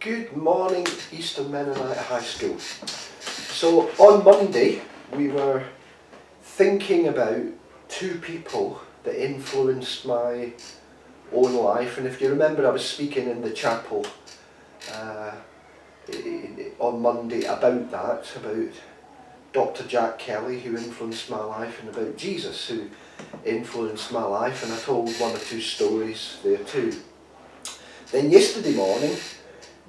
Good morning, Eastern Mennonite High School. So on Monday we were thinking about two people that influenced my own life, and if you remember, I was speaking in the chapel on Monday about that, about Dr. Jack Kelly, who influenced my life, and about Jesus, who influenced my life, and I told one or two stories there too. Then yesterday morning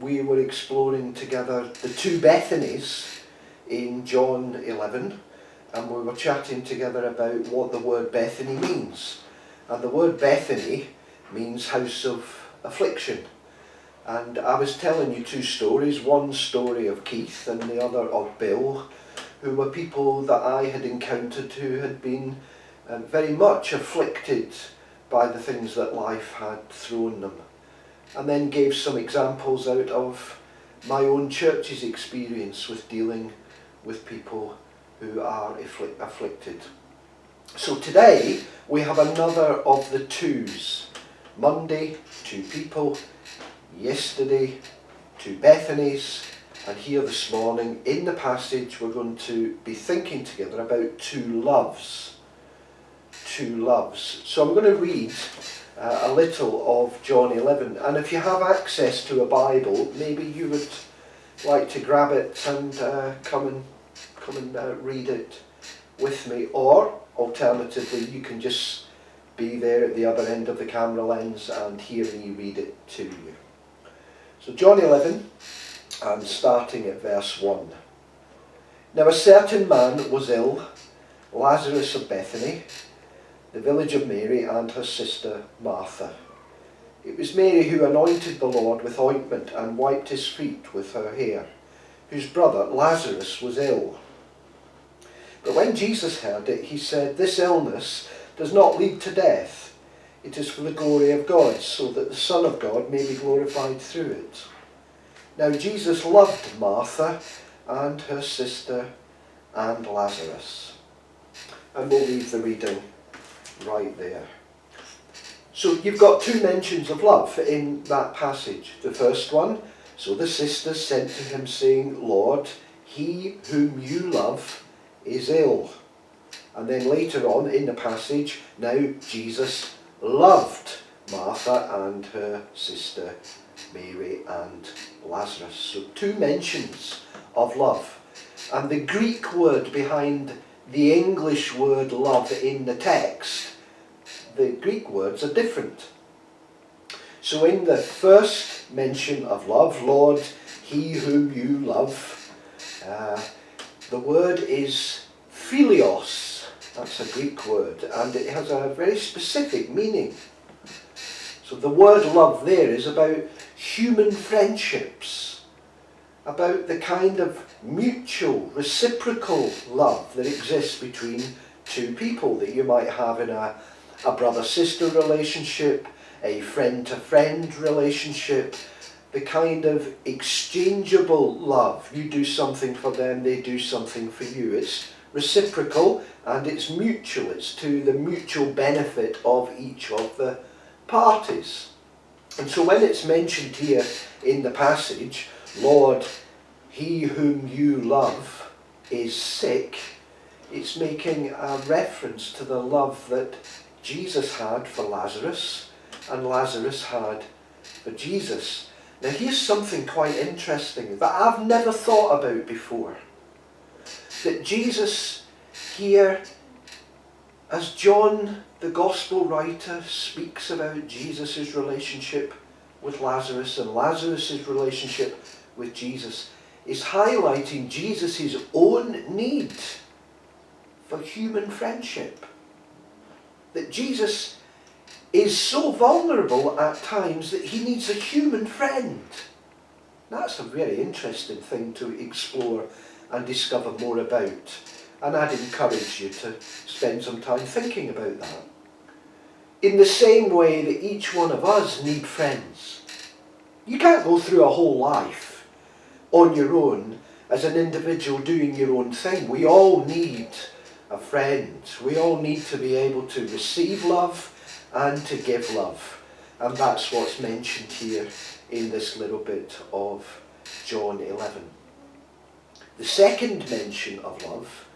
we were exploring together the two Bethanies in John 11, and we were chatting together about what the word Bethany means. And the word Bethany means house of affliction. And I was telling you two stories, one story of Keith and the other of Bill, who were people that I had encountered who had been very much afflicted by the things that life had thrown them. And then gave some examples out of my own church's experience with dealing with people who are afflicted. So today we have another of the twos. Monday, two people. Yesterday, two Bethanies. And here this morning in the passage we're going to be thinking together about two loves. Two loves. So I'm going to read a little of John 11, and if you have access to a Bible, maybe you would like to grab it and come and read it with me, or alternatively you can just be there at the other end of the camera lens and hear me read it to you. So John 11, and starting at verse 1. Now a certain man was ill, Lazarus of Bethany, the village of Mary and her sister Martha. It was Mary who anointed the Lord with ointment and wiped his feet with her hair, whose brother Lazarus was ill. But when Jesus heard it, he said, "This illness does not lead to death. It is for the glory of God, so that the Son of God may be glorified through it." Now Jesus loved Martha and her sister and Lazarus. And we'll leave the reading right there. So you've got two mentions of love in that passage. The first one, so the sisters sent to him saying, "Lord, he whom you love is ill." And then later on in the passage, now Jesus loved Martha and her sister Mary and Lazarus. So two mentions of love. And the Greek word behind the English word love in the text, the Greek words are different. So in the first mention of love, Lord, he whom you love, the word is philios. That's a Greek word, and it has a very specific meaning. So the word love there is about human friendships, about the kind of mutual, reciprocal love that exists between two people that you might have in a brother-sister relationship, a friend-to-friend relationship, the kind of exchangeable love. You do something for them, they do something for you. It's reciprocal and it's mutual. It's to the mutual benefit of each of the parties. And so when it's mentioned here in the passage, Lord, he whom you love is sick, it's making a reference to the love that Jesus had for Lazarus and Lazarus had for Jesus. Now here's something quite interesting that I've never thought about before. That Jesus here, as John the Gospel writer speaks about Jesus' relationship with Lazarus and Lazarus' relationship with Jesus, is highlighting Jesus' own need for human friendship. That Jesus is so vulnerable at times that he needs a human friend. That's a very interesting thing to explore and discover more about. And I'd encourage you to spend some time thinking about that. In the same way that each one of us need friends. You can't go through a whole life on your own as an individual doing your own thing. We all need a friend. We all need to be able to receive love and to give love. And that's what's mentioned here in this little bit of John 11. The second mention of love,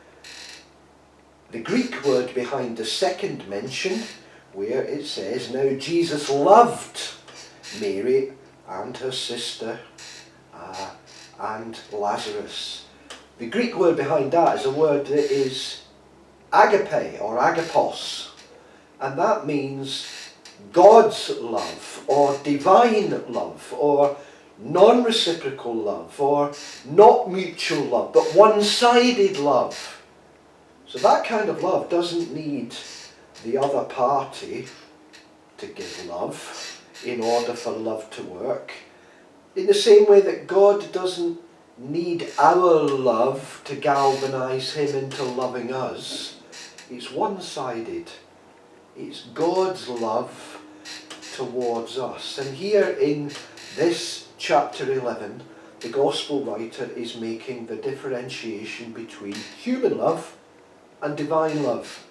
the Greek word behind the second mention, where it says, now Jesus loved Mary and her sister and Lazarus. The Greek word behind that is a word that is agape or agapos, and that means God's love or divine love or non-reciprocal love or not mutual love but one-sided love. So that kind of love doesn't need the other party to give love in order for love to work. In the same way that God doesn't need our love to galvanise him into loving us. It's one-sided. It's God's love towards us. And here in this chapter 11, the Gospel writer is making the differentiation between human love and divine love.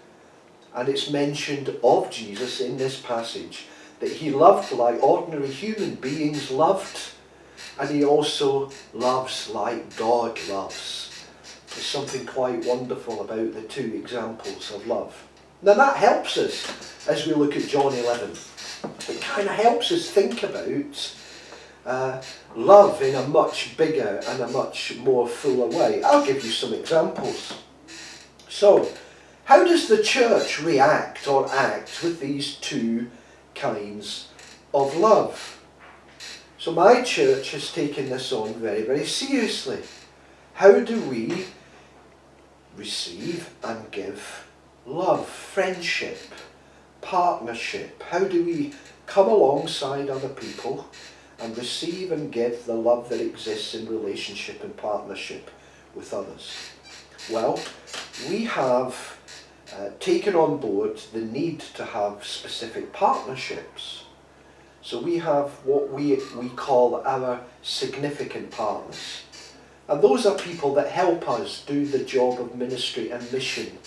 And it's mentioned of Jesus in this passage that he loved like ordinary human beings loved, and he also loves like God loves. There's something quite wonderful about the two examples of love. Now that helps us as we look at John 11. It kind of helps us think about love in a much bigger and a much more fuller way. I'll give you some examples. So, how does the church react or act with these two kinds of love? So my church has taken this on very, very seriously. How do we receive and give love, friendship, partnership? How do we come alongside other people and receive and give the love that exists in relationship and partnership with others? Well, we have taken on board the need to have specific partnerships. So we have what we call our significant partners. And those are people that help us do the job of ministry and mission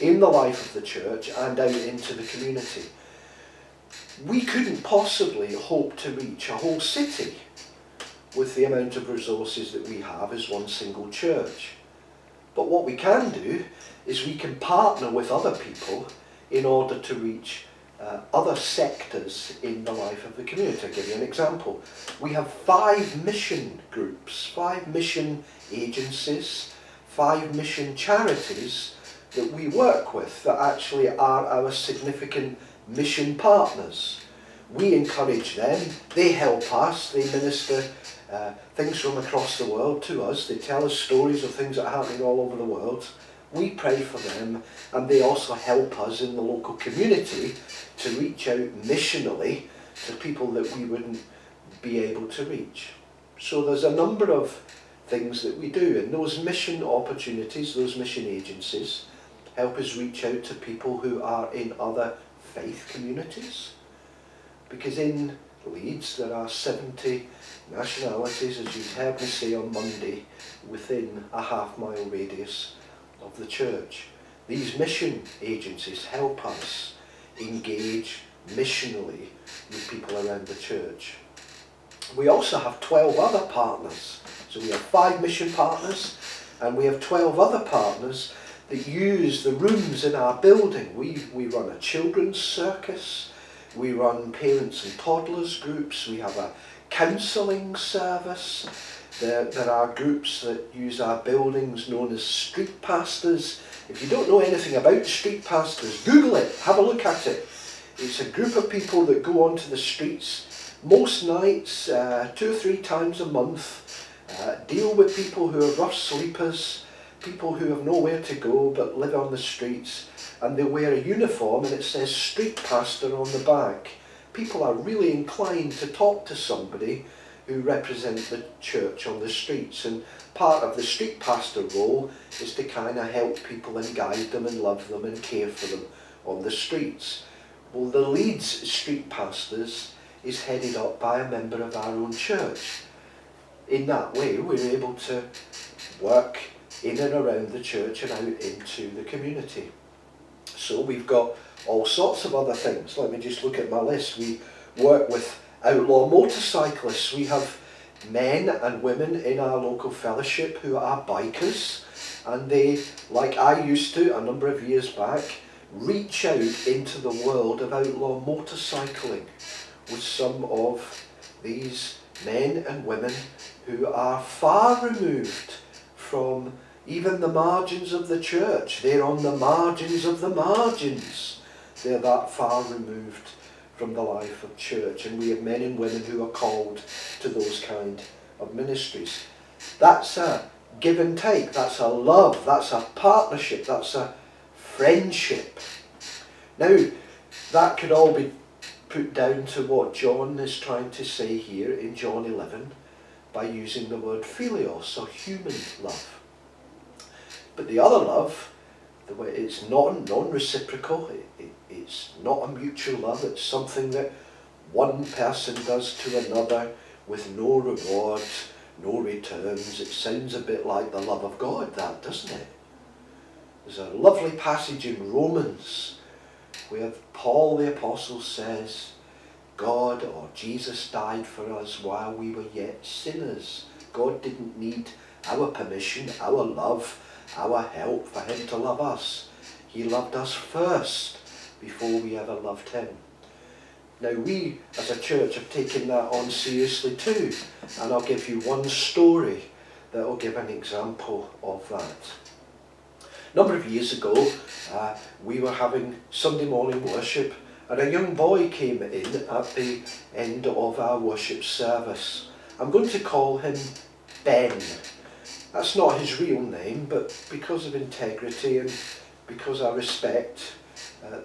in the life of the church and out into the community. We couldn't possibly hope to reach a whole city with the amount of resources that we have as one single church. But what we can do is we can partner with other people in order to reach other sectors in the life of the community. I'll give you an example. We have 5 mission groups, 5 mission agencies, 5 mission charities that we work with that actually are our significant mission partners. We encourage them, they help us, they minister things from across the world to us, they tell us stories of things that are happening all over the world. We pray for them, and they also help us in the local community to reach out missionally to people that we wouldn't be able to reach. So there's a number of things that we do, and those mission opportunities, those mission agencies, help us reach out to people who are in other faith communities. Because in Leeds there are 70 nationalities, as you heard me say on Monday, within a half-mile radius of the church. These mission agencies help us engage missionally with people around the church. We also have 12 other partners. So we have 5 mission partners, and we have 12 other partners that use the rooms in our building. We run a children's circus, we run parents and toddlers groups, we have a counselling service. There are groups that use our buildings known as street pastors. If you don't know anything about street pastors, Google it, have a look at it. It's a group of people that go onto the streets most nights, 2 or 3 times a month, deal with people who are rough sleepers, people who have nowhere to go but live on the streets, and they wear a uniform and it says street pastor on the back. People are really inclined to talk to somebody who represent the church on the streets, and part of the street pastor role is to kind of help people and guide them and love them and care for them on the streets. Well, the Leeds Street Pastors is headed up by a member of our own church. In that way, we're able to work in and around the church and out into the community. So we've got all sorts of other things. Let me just look at my list. We work with outlaw motorcyclists. We have men and women in our local fellowship who are bikers, and they, like I used to a number of years back, reach out into the world of outlaw motorcycling with some of these men and women who are far removed from even the margins of the church. They're on the margins of the margins. They're that far removed from the life of church, and we have men and women who are called to those kind of ministries. That's a give and take, that's a love, that's a partnership, that's a friendship. Now, that could all be put down to what John is trying to say here in John 11 by using the word philios, or human love. But the other love, the way it's not non-reciprocal, it's not a mutual love, it's something that one person does to another with no reward, no returns. It sounds a bit like the love of God, that, doesn't it? There's a lovely passage in Romans where Paul the Apostle says, God, or Jesus, died for us while we were yet sinners. God didn't need our permission, our love, our help for him to love us. He loved us first before we ever loved him. Now we as a church have taken that on seriously too, and I'll give you one story that will give an example of that. A number of years ago we were having Sunday morning worship, and a young boy came in at the end of our worship service. I'm going to call him Ben. That's not his real name, but because of integrity and because I respect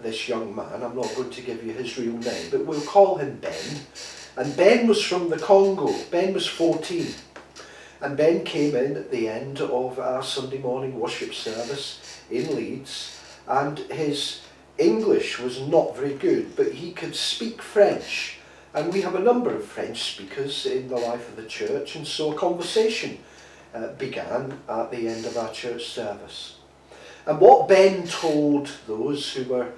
this young man, I'm not going to give you his real name, but we'll call him Ben. And Ben was from the Congo. Ben was 14. And Ben came in at the end of our Sunday morning worship service in Leeds, and his English was not very good, but he could speak French. And we have a number of French speakers in the life of the church, and so a conversation began at the end of our church service. And what Ben told those who were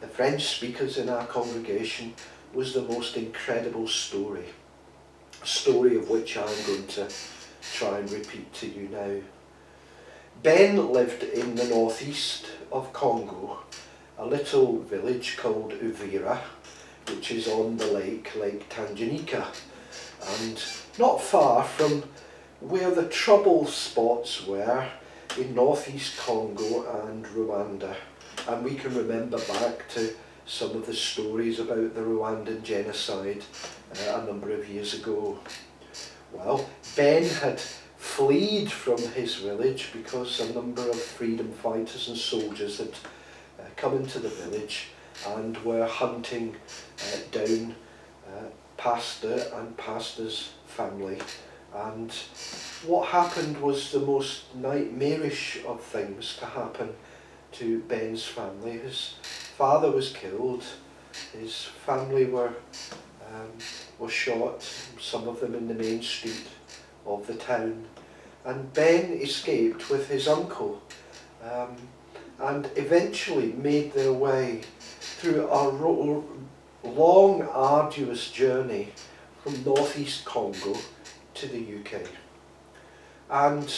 the French speakers in our congregation was the most incredible story. A story of which I'm going to try and repeat to you now. Ben lived in the northeast of Congo, a little village called Uvira, which is on the Lake Tanganyika, and not far from where the trouble spots were in northeast Congo and Rwanda. And we can remember back to some of the stories about the Rwandan genocide a number of years ago. Well, Ben had fled from his village because a number of freedom fighters and soldiers had come into the village and were hunting down pastor and pastor's family. And what happened was the most nightmarish of things to happen to Ben's family. His father was killed, his family were shot, some of them in the main street of the town, and Ben escaped with his uncle and eventually made their way through a long, arduous journey from northeast Congo to the UK. And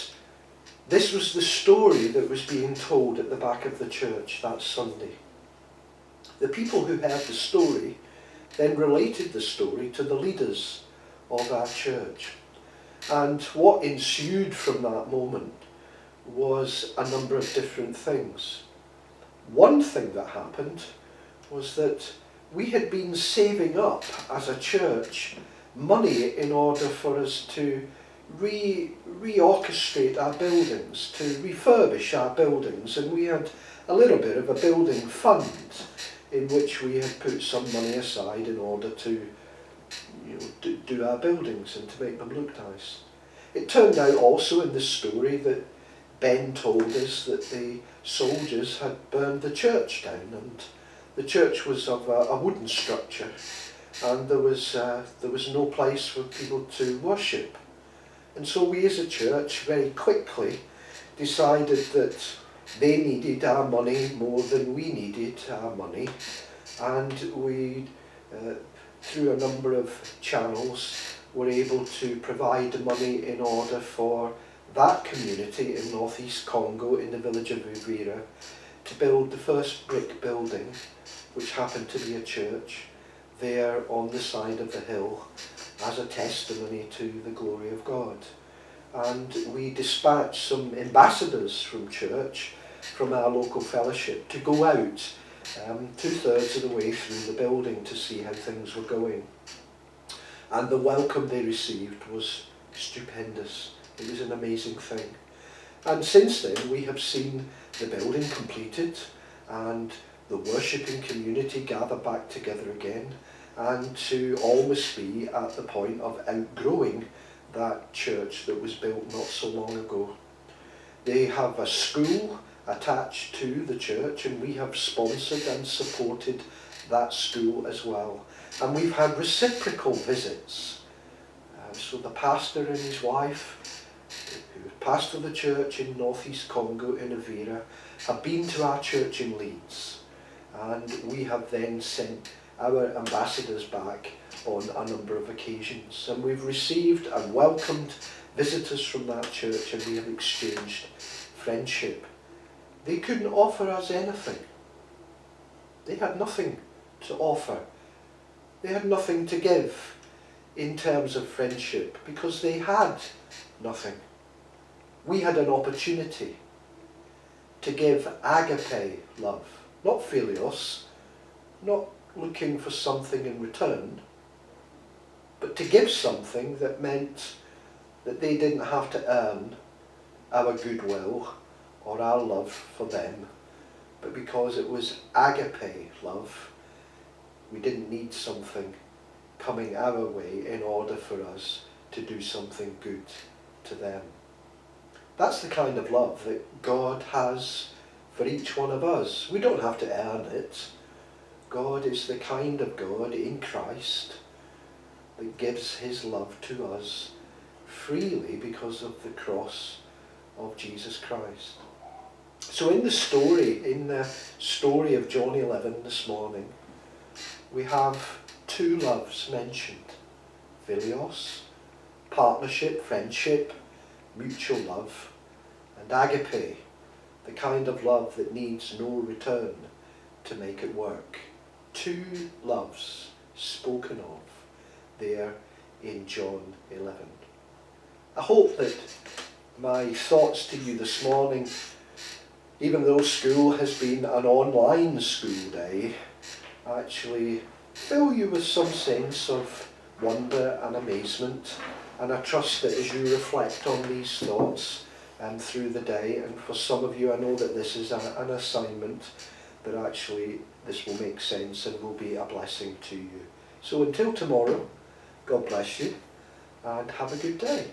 this was the story that was being told at the back of the church that Sunday. The people who heard the story then related the story to the leaders of our church. And what ensued from that moment was a number of different things. One thing that happened was that we had been saving up as a church money in order for us to reorchestrate our buildings, to refurbish our buildings, and we had a little bit of a building fund in which we had put some money aside in order to do our buildings and to make them look nice. It turned out also in the story that Ben told us that the soldiers had burned the church down, and the church was of a wooden structure, and there was no place for people to worship. And so we as a church very quickly decided that they needed our money more than we needed our money, and we through a number of channels, were able to provide money in order for that community in northeast Congo, in the village of Uvira, to build the first brick building, which happened to be a church, there on the side of the hill, as a testimony to the glory of God. And we dispatched some ambassadors from church, from our local fellowship, to go out 2/3 of the way through the building to see how things were going. And the welcome they received was stupendous. It was an amazing thing. And since then we have seen the building completed and the worshipping community gather back together again, and to almost be at the point of outgrowing that church that was built not so long ago. They have a school attached to the church, and we have sponsored and supported that school as well. And we've had reciprocal visits. So the pastor and his wife, who pastor the church in northeast Congo in Uvira, have been to our church in Leeds, and we have then sent our ambassadors back on a number of occasions, and we've received and welcomed visitors from that church, and we have exchanged friendship. They couldn't offer us anything. They had nothing to offer. They had nothing to give in terms of friendship, because they had nothing. We had an opportunity to give agape love, not philios, not looking for something in return, but to give something that meant that they didn't have to earn our goodwill or our love for them, but because it was agape love, we didn't need something coming our way in order for us to do something good to them. That's the kind of love that God has for each one of us. We don't have to earn it. God is the kind of God in Christ that gives his love to us freely because of the cross of Jesus Christ. So in the story of John 11 this morning, we have two loves mentioned: philios, partnership, friendship, mutual love, and agape, the kind of love that needs no return to make it work. Two loves spoken of there in John 11. I hope that my thoughts to you this morning, even though school has been an online school day, actually fill you with some sense of wonder and amazement. And I trust that as you reflect on these thoughts through the day, and for some of you I know that this is an assignment, that actually this will make sense and will be a blessing to you. So until tomorrow, God bless you and have a good day.